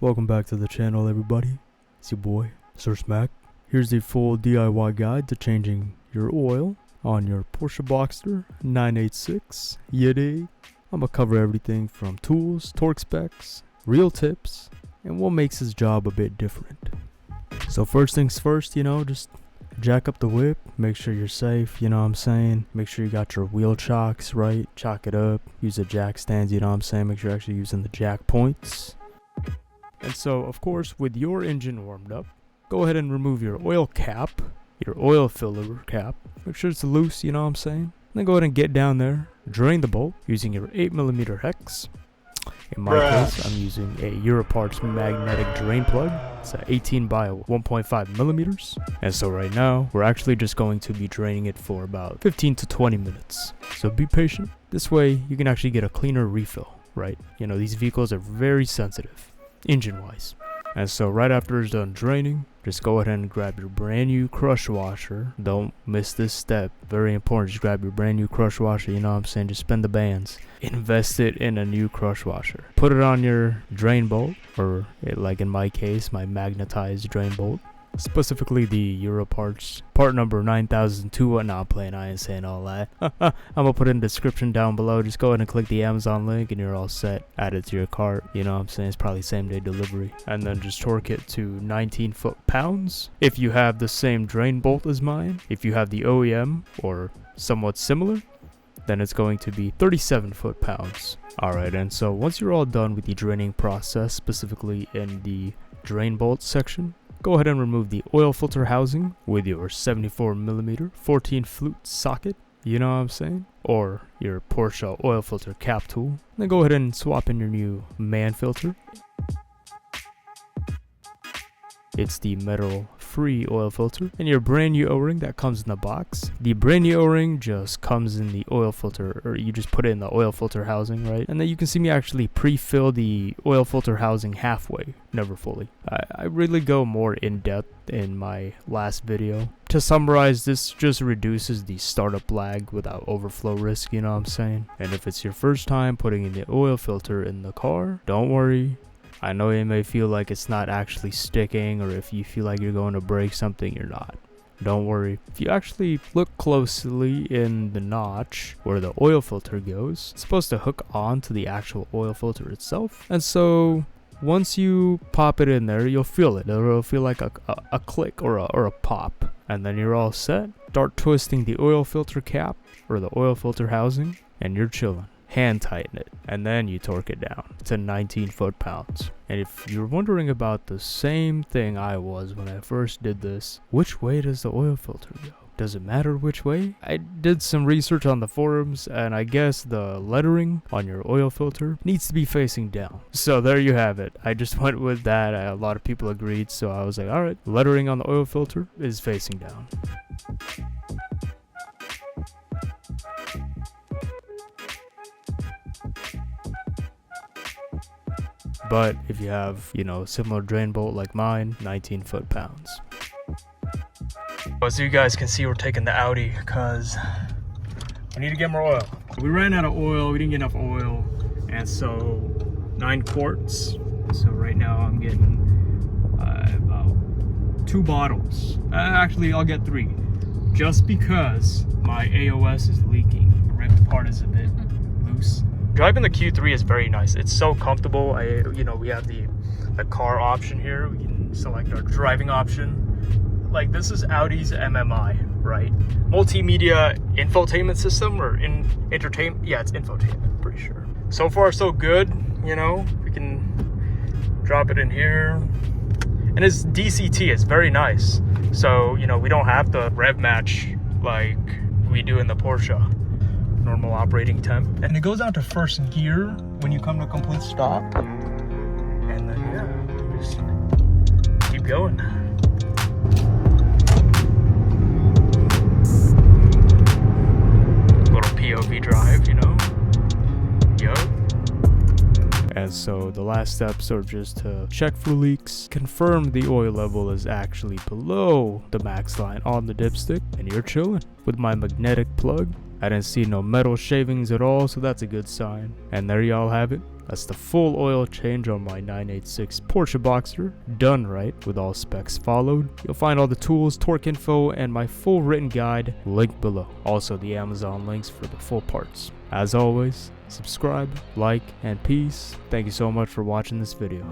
Welcome back to the channel, everybody. It's your boy, Sir Smack. Here's a full DIY guide to changing your oil on your Porsche Boxster 986. You dig? I'm gonna cover everything from tools, torque specs, real tips, and what makes this job a bit different. So first things first, just jack up the whip, make sure you're safe, you know what I'm saying? Make sure you got your wheel chocks right, chock it up, use the jack stands, you know what I'm saying? Make sure you're actually using the jack points. And so, of course, with your engine warmed up, go ahead and remove your oil cap, your oil filler cap. Make sure it's loose, you know what I'm saying? Then go ahead and get down there, drain the bolt using your 8mm hex. In my case, I'm using a Europarts magnetic drain plug. It's a 18 by 1.5mm. And so right now, we're actually just going to be draining it for about 15 to 20 minutes. So be patient. This way, you can actually get a cleaner refill, right? These vehicles are very sensitive, engine-wise. And so right after it's done draining, just go ahead and grab your brand new crush washer. Don't miss this step. Very important. Just grab your brand new crush washer. You know what I'm saying? Just spend the bands. Invest it in a new crush washer. Put it on your drain bolt, or like in my case, my magnetized drain bolt. Specifically the Europarts part number 9002. No, I'm playing. I ain't saying all that. I'm gonna put it in the description down below. Just go ahead and click the Amazon link and you're all set. Add it to your cart. You know what I'm saying? It's probably same day delivery. And then just torque it to 19 foot-pounds. If you have the same drain bolt as mine, if you have the OEM or somewhat similar, then it's going to be 37 foot-pounds. Alright, and so once you're all done with the draining process, specifically in the drain bolt section, go ahead and remove the oil filter housing with your 74mm 14 flute socket, you know what I'm saying? Or your Porsche oil filter cap tool. Then go ahead and swap in your new Mann filter. It's the metal-free oil filter, and your brand new O-ring that comes in the box. The brand new O-ring just comes in the oil filter, or you just put it in the oil filter housing, right? And then you can see me actually pre-fill the oil filter housing halfway, never fully. I really go more in depth in my last video. To summarize, this just reduces the startup lag without overflow risk, you know what I'm saying? And if it's your first time putting in the oil filter in the car, don't worry. I know you may feel like it's not actually sticking, or if you feel like you're going to break something, you're not. Don't worry. If you actually look closely in the notch where the oil filter goes, it's supposed to hook on to the actual oil filter itself. And so once you pop it in there, you'll feel it. It'll feel like a click or a pop. And then you're all set. Start twisting the oil filter cap or the oil filter housing, and you're chilling. Hand tighten it, and then you torque it down to 19 foot-pounds. And if you're wondering about the same thing I was when I first did this, which way does the oil filter go? Does it matter which way? I did some research on the forums, and I guess the lettering on your oil filter needs to be facing down. So there you have it. I just went with that. A lot of people agreed, so I was like, alright, lettering on the oil filter is facing down. But if you have, similar drain bolt like mine, 19 foot-pounds. So you guys can see we're taking the Audi because we need to get more oil. We ran out of oil, we didn't get enough oil, and so 9 quarts. So right now I'm getting about 2 bottles. Actually, I'll get 3, just because my AOS is leaking. The rim part is a bit loose. Driving the Q3 is very nice. It's so comfortable. We have the car option here. We can select our driving option. Like, this is Audi's MMI, right? Multimedia infotainment system, or entertainment. Yeah, it's infotainment, pretty sure. So far, so good. We can drop it in here, and it's DCT. It's very nice. So we don't have to rev match like we do in the Porsche. Normal operating temp, and it goes down to first gear when you come to a complete stop, and then just keep going. Little POV drive, And so the last steps are just to check for leaks, confirm the oil level is actually below the max line on the dipstick, and you're chilling. With my magnetic plug, I didn't see no metal shavings at all, so that's a good sign. And there y'all have it. That's the full oil change on my 986 Porsche Boxster, done right with all specs followed. You'll find all the tools, torque info, and my full written guide linked below. Also the Amazon links for the full parts. As always, subscribe, like, and peace. Thank you so much for watching this video.